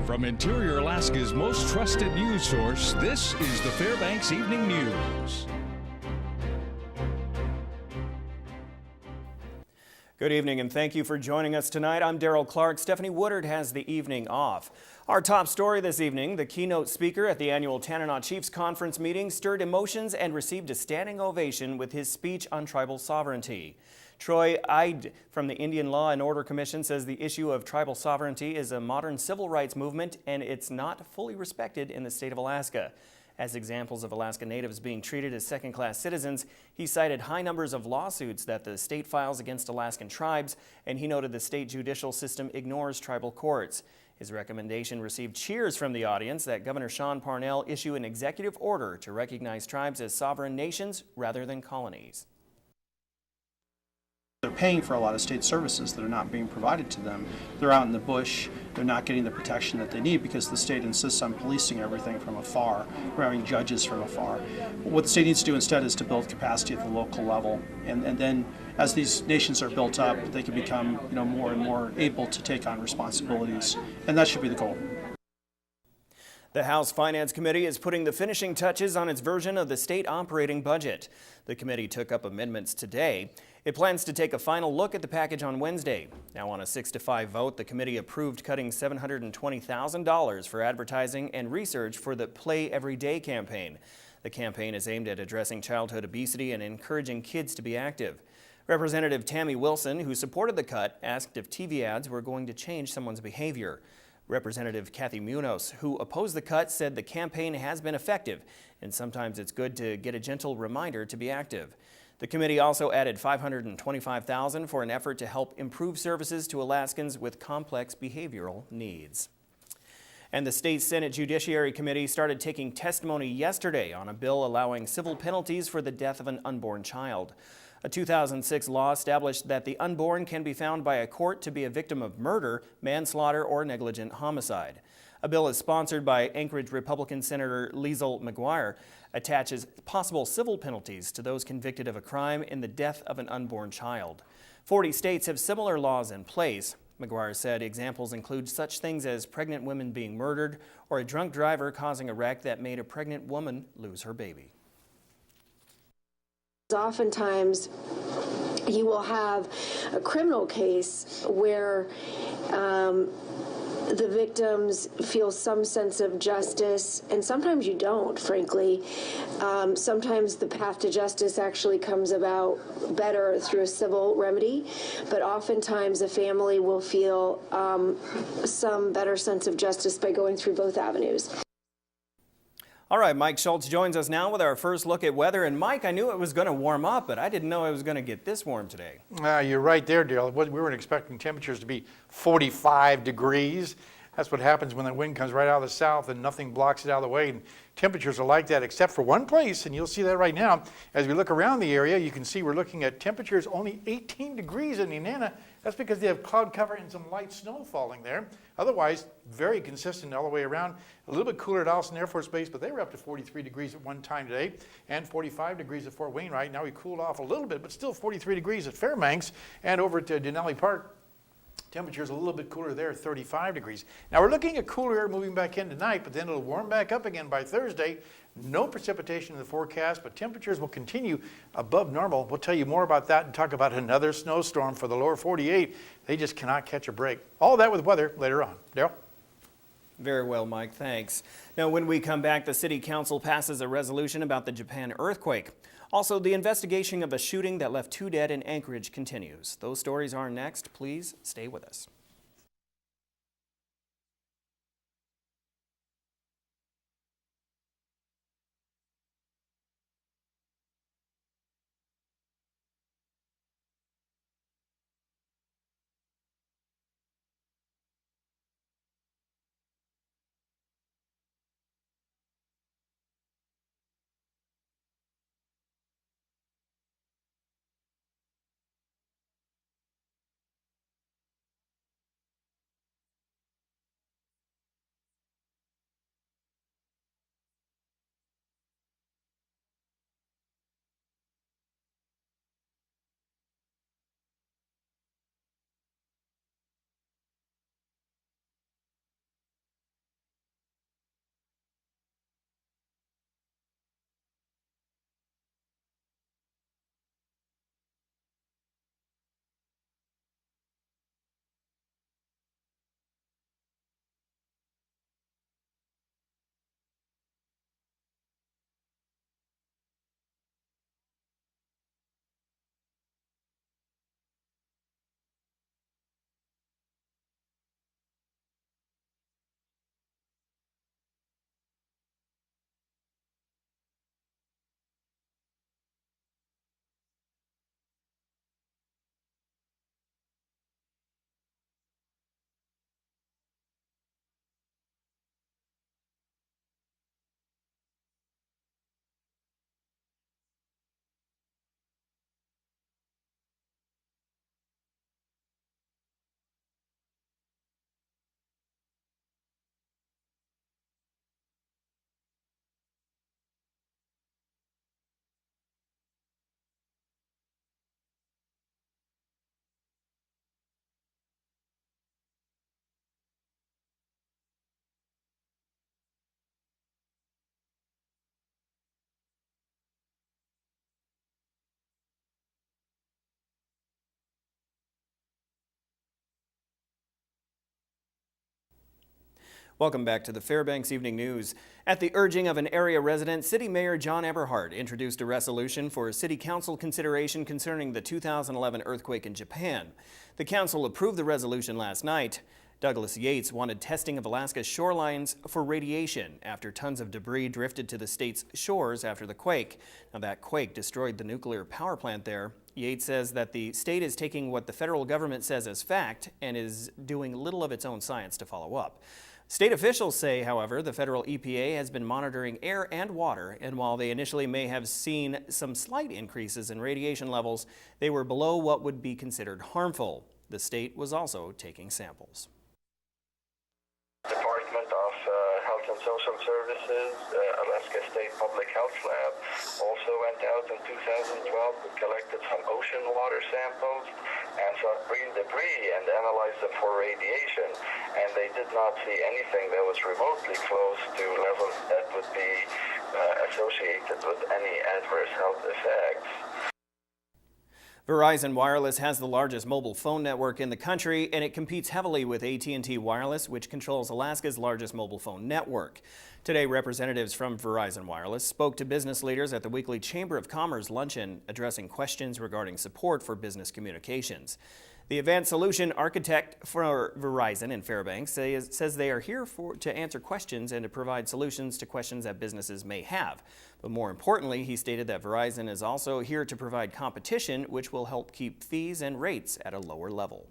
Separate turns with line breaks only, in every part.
From Interior Alaska's most trusted news source, this is the Fbx Evening News.
Good evening and thank you for joining us tonight. I'm Daryl Clark. Stephanie Woodard has the evening off. Our top story this evening, the keynote speaker at the annual Tanana Chiefs Conference meeting stirred emotions and received a standing ovation with his speech on tribal sovereignty. Troy Eid from the Indian Law and Order Commission says the issue of tribal sovereignty is a modern civil rights movement and it's not fully respected in the state of Alaska. As examples of Alaska Natives being treated as second-class citizens, he cited high numbers of lawsuits that the state files against Alaskan tribes, and he noted the state judicial system ignores tribal courts. His recommendation received cheers from the audience that Governor Sean Parnell issue an executive order to recognize tribes as sovereign nations rather than colonies.
They're paying for a lot of state services that are not being provided to them. They're out in the bush. They're not getting the protection that they need because the state insists on policing everything from afar, or having judges from afar. What the state needs to do instead is to build capacity at the local level, and then as these nations are built up, they can become more and more able to take on responsibilities, and that should be the goal.
The House Finance Committee is putting the finishing touches on its version of the state operating budget. The committee took up amendments today. It plans to take a final look at the package on Wednesday. Now, on a 6-5 vote, the committee approved cutting $720,000 for advertising and research for the Play Every Day campaign. The campaign is aimed at addressing childhood obesity and encouraging kids to be active. Representative Tammy Wilson, who supported the cut, asked if TV ads were going to change someone's behavior. Representative Kathy Munoz, who opposed the cut, said the campaign has been effective, and sometimes it's good to get a gentle reminder to be active. The committee also added $525,000 for an effort to help improve services to Alaskans with complex behavioral needs. And the State Senate Judiciary Committee started taking testimony yesterday on a bill allowing civil penalties for the death of an unborn child. A 2006 law established that the unborn can be found by a court to be a victim of murder, manslaughter, or negligent homicide. A bill is sponsored by Anchorage Republican Senator Liesl McGuire, attaches possible civil penalties to those convicted of a crime in the death of an unborn child. 40 states have similar laws in place. McGuire said examples include such things as pregnant women being murdered or a drunk driver causing a wreck that made a pregnant woman lose her baby.
Oftentimes, you will have a criminal case where the victims feel some sense of justice, and sometimes you don't, frankly. Sometimes the path to justice actually comes about better through a civil remedy, but oftentimes a family will feel some better sense of justice by going through both avenues.
All right, Mike Schultz joins us now with our first look at weather. And Mike, I knew it was going to warm up, but I didn't know it was going to get this warm today.
You're right there, Dale. We weren't expecting temperatures to be 45 degrees. That's what happens when the wind comes right out of the south and nothing blocks it out of the way. And temperatures are like that except for one place, and you'll see that right now. As we look around the area, you can see we're looking at temperatures only 18 degrees in Nenana. That's because they have cloud cover and some light snow falling there. Otherwise, very consistent all the way around. A little bit cooler at Allison Air Force Base, but they were up to 43 degrees at one time today and 45 degrees at Fort Wainwright. Now we cooled off a little bit, but still 43 degrees at Fairbanks, and over at Denali Park. Temperatures a little bit cooler there, 35 degrees. Now we're looking at cooler air moving back in tonight, but then it'll warm back up again by Thursday. No precipitation in the forecast, but temperatures will continue above normal. We'll tell you more about that and talk about another snowstorm for the lower 48. They just cannot catch a break. All that with weather later on. Daryl?
Very well, Mike. Thanks. Now, when we come back, the City Council passes a resolution about the Japan earthquake. Also, the investigation of a shooting that left 2 dead in Anchorage continues. Those stories are next. Please stay with us. Welcome back to the Fairbanks Evening News. At the urging of an area resident, City Mayor John Eberhard introduced a resolution for City Council consideration concerning the 2011 earthquake in Japan. The council approved the resolution last night. Douglas Yates wanted testing of Alaska's shorelines for radiation after tons of debris drifted to the state's shores after the quake. Now, that quake destroyed the nuclear power plant there. Yates says that the state is taking what the federal government says as fact and is doing little of its own science to follow up. State officials say, however, the federal EPA has been monitoring air and water, and while they initially may have seen some slight increases in radiation levels, they were below what would be considered harmful. The state was also taking samples.
Department of Health and Social Services, Alaska State Public Health Lab, also went out in 2012 and collected some ocean water samples and some marine debris and analyzed them for radiation. And they did not see anything that was remotely close to levels that would be associated with any adverse health effects.
Verizon Wireless has the largest mobile phone network in the country, and it competes heavily with AT&T Wireless, which controls Alaska's largest mobile phone network. Today, representatives from Verizon Wireless spoke to business leaders at the weekly Chamber of Commerce luncheon, addressing questions regarding support for business communications. The advanced solution architect for Verizon in Fairbanks says they are here to answer questions and to provide solutions to questions that businesses may have. But more importantly, he stated that Verizon is also here to provide competition, which will help keep fees and rates at a lower level.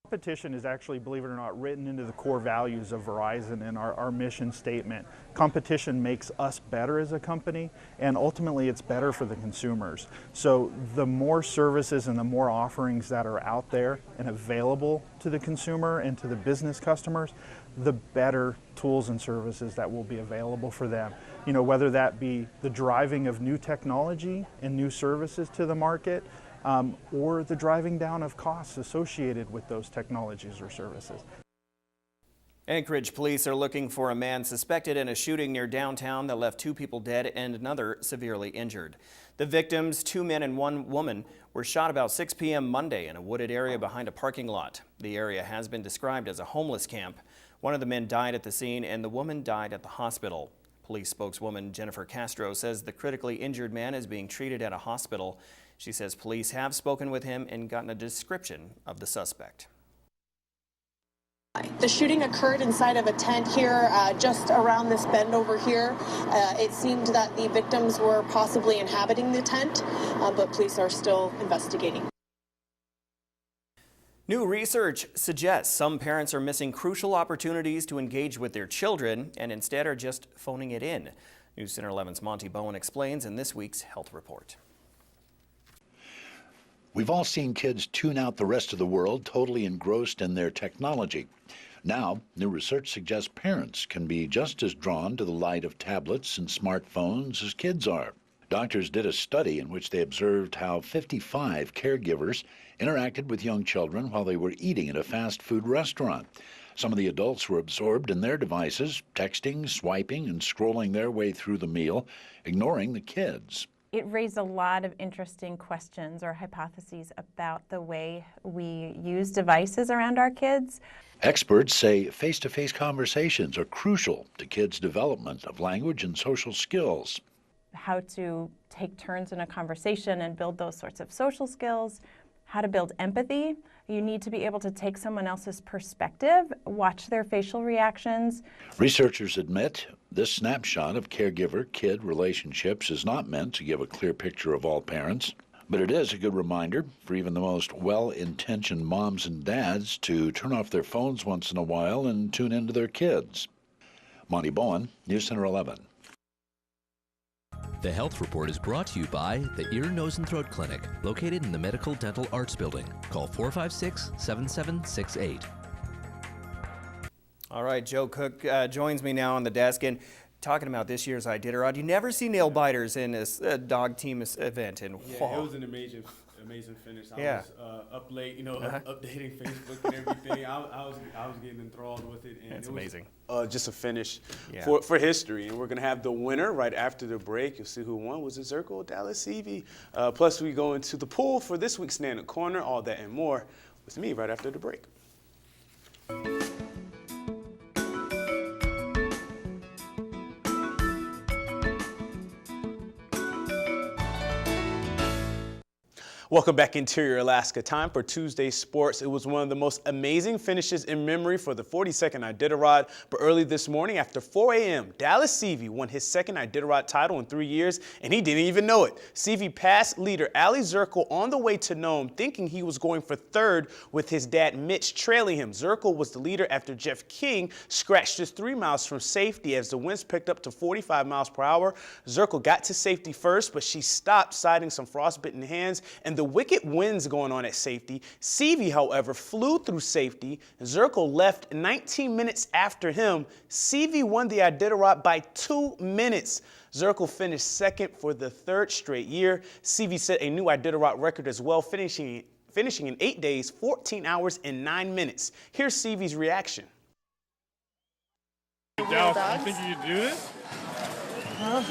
Competition is actually, believe it or not, written into the core values of Verizon and our mission statement. Competition makes us better as a company, and ultimately it's better for the consumers. So the more services and the more offerings that are out there and available to the consumer and to the business customers, the better tools and services that will be available for them. You know, whether that be the driving of new technology and new services to the market, or the driving down of costs associated with those technologies or services.
Anchorage police are looking for a man suspected in a shooting near downtown that left 2 people dead and another severely injured. The victims, 2 men and 1 woman, were shot about 6 p.m. Monday in a wooded area behind a parking lot. The area has been described as a homeless camp. One of the men died at the scene and the woman died at the hospital. Police spokeswoman Jennifer Castro says the critically injured man is being treated at a hospital. She says police have spoken with him and gotten a description of the suspect.
The shooting occurred inside of a tent here, just around this bend over here. It seemed that the victims were possibly inhabiting the tent, but police are still investigating.
New research suggests some parents are missing crucial opportunities to engage with their children and instead are just phoning it in. News Center 11's Monty Bowen explains in this week's Health Report.
We've all seen kids tune out the rest of the world, totally engrossed in their technology. Now, new research suggests parents can be just as drawn to the light of tablets and smartphones as kids are. Doctors did a study in which they observed how 55 caregivers interacted with young children while they were eating at a fast food restaurant. Some of the adults were absorbed in their devices, texting, swiping, and scrolling their way through the meal, ignoring the kids.
It raised a lot of interesting questions or hypotheses about the way we use devices around our kids.
Experts say face-to-face conversations are crucial to kids' development of language and social skills.
How to take turns in a conversation and build those sorts of social skills, how to build empathy. You need to be able to take someone else's perspective, watch their facial reactions.
Researchers admit this snapshot of caregiver-kid relationships is not meant to give a clear picture of all parents, but it is a good reminder for even the most well-intentioned moms and dads to turn off their phones once in a while and tune into their kids. Monty Bowen, News Center 11.
The Health Report is brought to you by the Ear, Nose, and Throat Clinic, located in the Medical Dental Arts Building. Call 456-7768.
All right, Joe Cook joins me now on the desk and talking about this year's Iditarod. You never see nail biters in a dog team event. And
yeah, it was an amazing finish. I was up late, updating Facebook and everything. I was getting enthralled with it. And
it's amazing.
Just a finish for history. And we're going to have the winner right after the break. You'll see who won. Was it Zirkle, Dallas, Evie? Plus, we go into the pool for this week's Standing Corner. All that and more with me right after the break. Welcome back, Interior Alaska. Time for Tuesday Sports. It was one of the most amazing finishes in memory for the 42nd Iditarod. But early this morning, after 4 a.m., Dallas Seavey won his second Iditarod title in 3 years, and he didn't even know it. Seavey passed leader Ali Zirkle on the way to Nome, thinking he was going for third with his dad Mitch trailing him. Zirkle was the leader after Jeff King scratched just 3 miles from safety as the winds picked up to 45 miles per hour. Zirkle got to safety first, but she stopped, citing some frostbitten hands and the wicked winds going on at safety. Seavey, however, flew through safety. Zirkle left 19 minutes after him. Seavey won the Iditarod by 2 minutes. Zirkle finished second for the third straight year. Seavey set a new Iditarod record as well, finishing in 8 days, 14 hours, and 9 minutes. Here's Seavey's reaction.
Dallas, you think you can do this? Huh?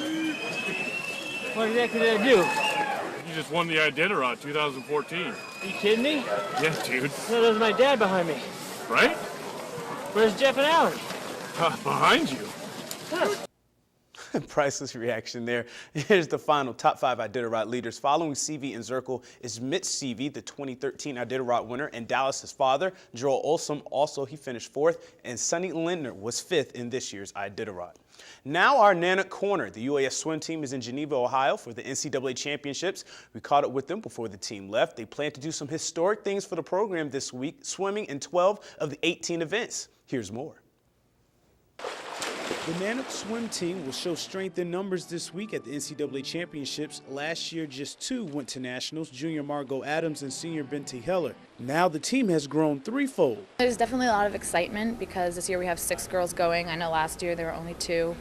What exactly did I do? You just won the Iditarod 2014. Are you kidding me? Yeah, dude. No, there's my dad behind me. Right? Where's Jeff and Alan? Behind you. Huh.
Priceless reaction there. Here's the final top 5 Iditarod leaders. Following Seavey and Zirkle is Mitch Seavey, the 2013 Iditarod winner, and Dallas's father, Joel Olsom. Also, he finished 4th, and Sonny Lindner was 5th in this year's Iditarod. Now our Nana Corner. The UAS swim team is in Geneva, Ohio for the NCAA championships. We caught up with them before the team left. They plan to do some historic things for the program this week, swimming in 12 of the 18 events. Here's more. The Nana swim team will show strength in numbers this week at the NCAA championships. Last year, just 2 went to nationals, junior Margot Adams and senior Benty Heller. Now the team has grown threefold.
There's definitely a lot of excitement because this year we have 6 girls going. I know last year there were only 2.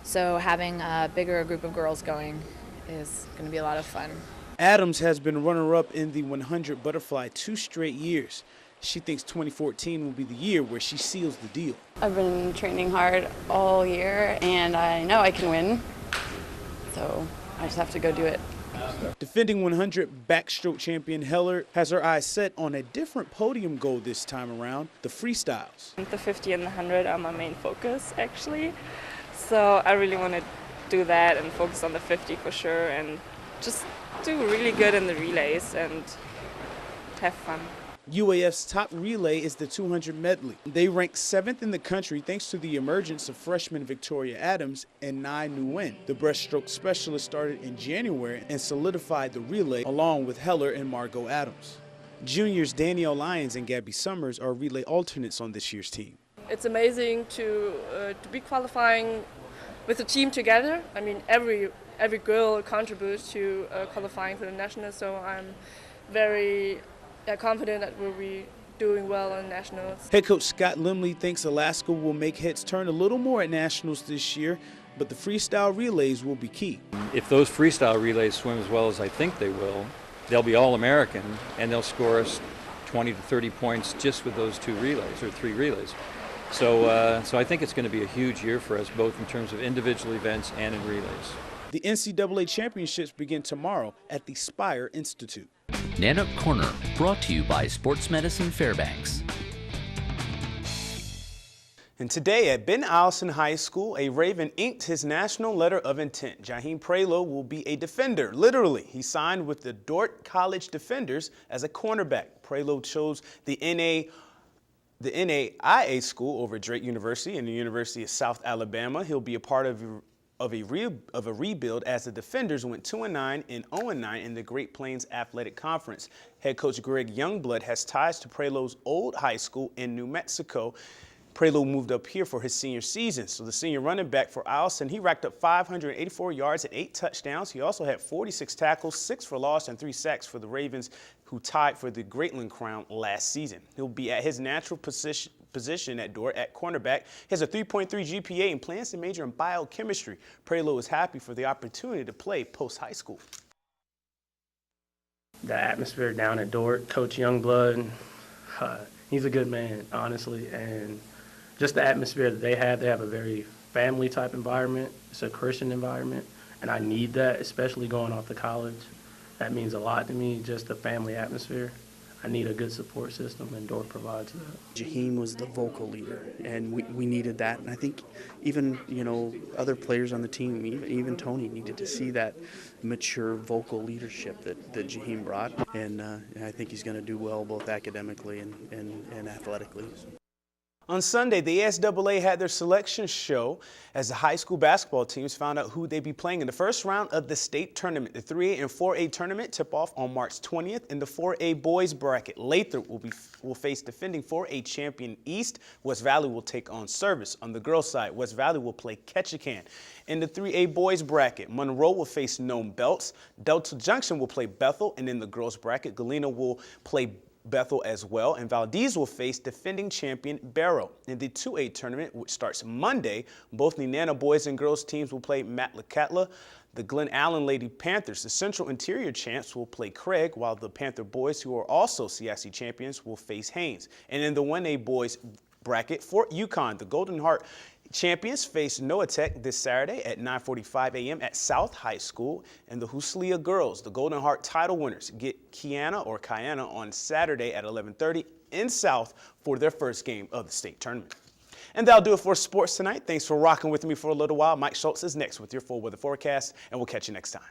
So having a bigger group of girls going is going to be a lot of fun.
Adams has been runner-up in the 100 butterfly 2 straight years. She thinks 2014 will be the year where she seals the deal.
I've been training hard all year, and I know I can win, so I just have to go do it.
Defending 100 backstroke champion Heller has her eyes set on a different podium goal this time around, the freestyles.
The 50 and the 100 are my main focus, actually, so I really want to do that and focus on the 50 for sure, and just do really good in the relays and have fun.
UAF's top relay is the 200 medley. They rank 7th in the country thanks to the emergence of freshman Victoria Adams and Nai Nguyen. The breaststroke specialist started in January and solidified the relay along with Heller and Margot Adams. Juniors Danielle Lyons and Gabby Summers are relay alternates on this year's team.
It's amazing to be qualifying with a team together. I mean, every girl contributes to qualifying for the nationals, so I'm very confident that we'll be doing well on nationals.
Head coach Scott Limley thinks Alaska will make heads turn a little more at nationals this year, but the freestyle relays will be key.
If those freestyle relays swim as well as I think they will, they'll be All-American, and they'll score us 20 to 30 points just with those 2 relays or 3 relays. So I think it's going to be a huge year for us, both in terms of individual events and in relays.
The NCAA championships begin tomorrow at the Spire Institute.
Nana Corner, brought to you by Sports Medicine Fairbanks.
And today at Ben Allison High School, a Raven inked his national letter of intent. Jaheim Prelo will be a defender, literally. He signed with the Dordt College Defenders as a cornerback. Prelo chose the NAIA school over Drake University and the University of South Alabama. He'll be a part of a rebuild as the Defenders went 2-9 and 0-9 in the Great Plains Athletic Conference. Head coach Greg Youngblood has ties to Prelo's old high school in New Mexico. Prelo moved up here for his senior season. So the senior running back for Allison, he racked up 584 yards and 8 touchdowns. He also had 46 tackles, 6 for loss, and 3 sacks for the Ravens, who tied for the Greatland crown last season. He'll be at his natural position at Dordt at cornerback. He has a 3.3 GPA and plans to major in biochemistry. Prelo is happy for the opportunity to play post-high school.
The atmosphere down at Dordt, Coach Youngblood, he's a good man, honestly, and just the atmosphere that they have a very family-type environment. It's a Christian environment, and I need that, especially going off to college. That means a lot to me, just the family atmosphere. I need a good support system, and Dorr provides that.
Jaheim was the vocal leader, and we needed that. And I think even, other players on the team, even Tony, needed to see that mature vocal leadership that Jaheim brought. And I think he's going to do well both academically and athletically.
On Sunday, the ASAA had their selection show as the high school basketball teams found out who they'd be playing in the first round of the state tournament. The 3A and 4A tournament tip off on March 20th in the 4A boys bracket. Lathrop will face defending 4A champion East. West Valley will take on Service. On the girls' side, West Valley will play Ketchikan. In the 3A boys bracket, Monroe will face Nome Belts. Delta Junction will play Bethel. And in the girls' bracket, Galena will play Bethel as well, and Valdez will face defending champion Barrow. In the 2A tournament, which starts Monday, both Nenana boys and girls teams will play Matlacattla. The Glen Allen Lady Panthers, the Central Interior champs, will play Craig, while the Panther boys, who are also CIC champions, will face Haynes. And in the 1A boys bracket, Fort Yukon, the Golden Heart champions face Noah Tech this Saturday at 9:45 a.m. at South High School. And the Huslia girls, the Golden Heart title winners, get Kiana on Saturday at 11:30 in South for their first game of the state tournament. And that'll do it for sports tonight. Thanks for rocking with me for a little while. Mike Schultz is next with your full weather forecast, and we'll catch you next time.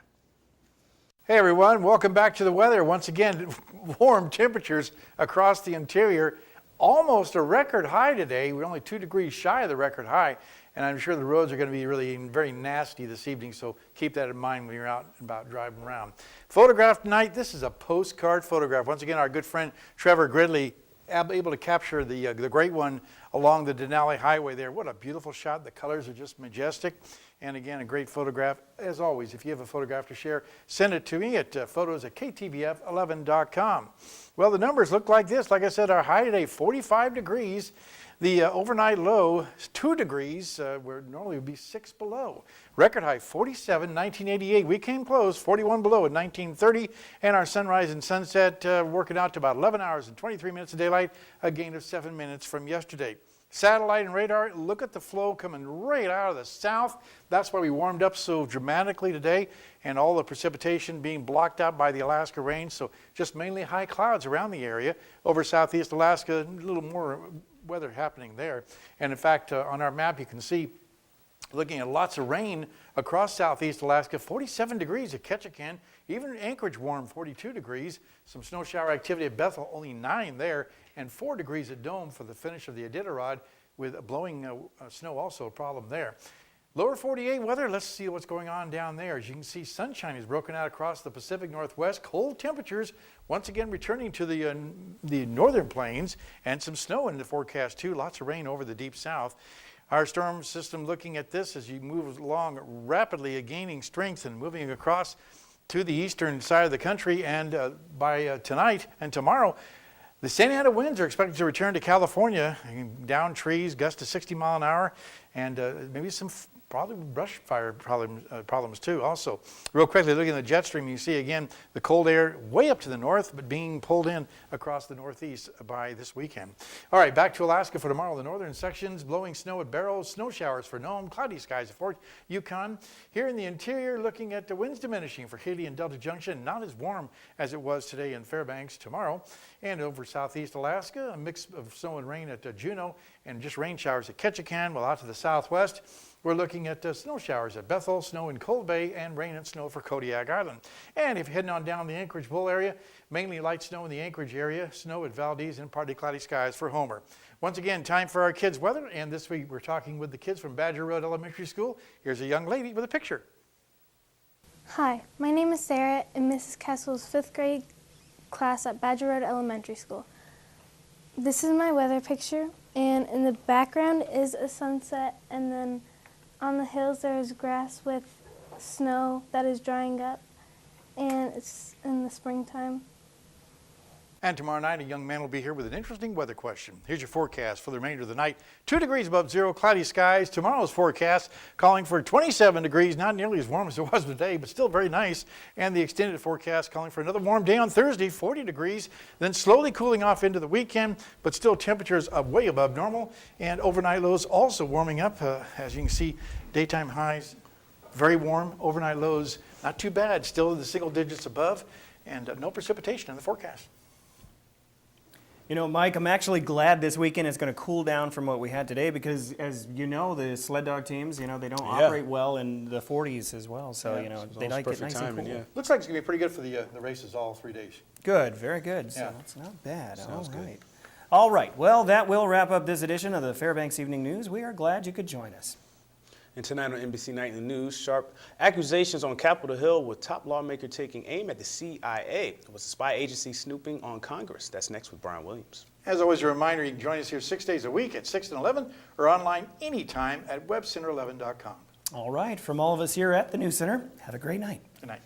Hey everyone, welcome back to the weather. Once again, warm temperatures across the interior. Almost a record high today. We're only 2 degrees shy of the record high, and I'm sure the roads are going to be really very nasty this evening, so keep that in mind when you're out and about driving around. Photograph tonight, this is a postcard photograph. Once again, our good friend Trevor Gridley able to capture the great one along the Denali Highway there. What a beautiful shot. The colors are just majestic. And again, a great photograph. As always, if you have a photograph to share, send it to me at photos@ktvf11.com. Well, the numbers look like this. Like I said, our high today, 45 degrees. The overnight low is 2 degrees, where normally it would be 6 below. Record high, 47, 1988. We came close, 41 below at 1930. And our sunrise and sunset working out to about 11 hours and 23 minutes of daylight, a gain of 7 minutes from yesterday. Satellite and radar, look at the flow coming right out of the south. That's why we warmed up so dramatically today, and all the precipitation being blocked out by the Alaska range. So just mainly high clouds around the area. Over southeast Alaska, a little more weather happening there. And in fact, on our map, you can see, looking at lots of rain across southeast Alaska, 47 degrees at Ketchikan. Even Anchorage warm, 42 degrees. Some snow shower activity at Bethel, only 9 there. And 4 degrees at Dome for the finish of the Iditarod, with blowing snow also a problem there. Lower 48 weather, let's see what's going on down there. As you can see, sunshine is broken out across the Pacific Northwest. Cold temperatures once again returning to the northern plains, and some snow in the forecast too. Lots of rain over the deep south. Our storm system, looking at this as you move along rapidly, gaining strength and moving across to the eastern side of the country. And by tonight and tomorrow, the Santa Ana winds are expected to return to California, down trees, gusts to 60 mile an hour, and maybe some probably brush fire problems too also. Real quickly, looking at the jet stream, you see again the cold air way up to the north, but being pulled in across the northeast by this weekend. All right, back to Alaska for tomorrow. The northern sections, blowing snow at Barrow, snow showers for Nome, cloudy skies at Fort Yukon. Here in the interior, looking at the winds diminishing for Haley and Delta Junction, not as warm as it was today in Fairbanks tomorrow. And over southeast Alaska, a mix of snow and rain at Juneau, and just rain showers at Ketchikan. While out to the southwest, we're looking at snow showers at Bethel, snow in Cold Bay, and rain and snow for Kodiak Island. And if you're heading on down the Anchorage Bull area, mainly light snow in the Anchorage area, snow at Valdez, and partly cloudy skies for Homer. Once again, time for our kids' weather, and this week we're talking with the kids from Badger Road Elementary School. Here's a young lady with a picture.
Hi, my name is Sarah in Mrs. Kessel's 5th grade class at Badger Road Elementary School. This is my weather picture, and in the background is a sunset, and then on the hills there is grass with snow that is drying up, and it's in the springtime.
And tomorrow night, a young man will be here with an interesting weather question. Here's your forecast for the remainder of the night. 2 degrees above zero, cloudy skies. Tomorrow's forecast calling for 27 degrees, not nearly as warm as it was today, but still very nice. And the extended forecast calling for another warm day on Thursday, 40 degrees, then slowly cooling off into the weekend, but still temperatures way above normal. And overnight lows also warming up. As you can see, daytime highs very warm, overnight lows not too bad, still in the single digits above, and no precipitation in the forecast.
You know, Mike, I'm actually glad this weekend is going to cool down from what we had today because, as you know, the sled dog teams, you know, they don't operate well in the 40s as well. So, you know, they like it nice and cool.
Looks like it's going to be pretty good for the races all 3 days.
Good, very good. So that's not bad. Sounds good. All right. Well, that will wrap up this edition of the Fairbanks Evening News. We are glad you could join us.
And tonight on NBC Nightly News, sharp accusations on Capitol Hill with top lawmaker taking aim at the CIA. It was a spy agency snooping on Congress. That's next with Brian Williams.
As always, a reminder, you can join us here 6 days a week at 6 and 11 or online anytime at webcenter11.com.
All right. From all of us here at the News Center, have a great night.
Good night.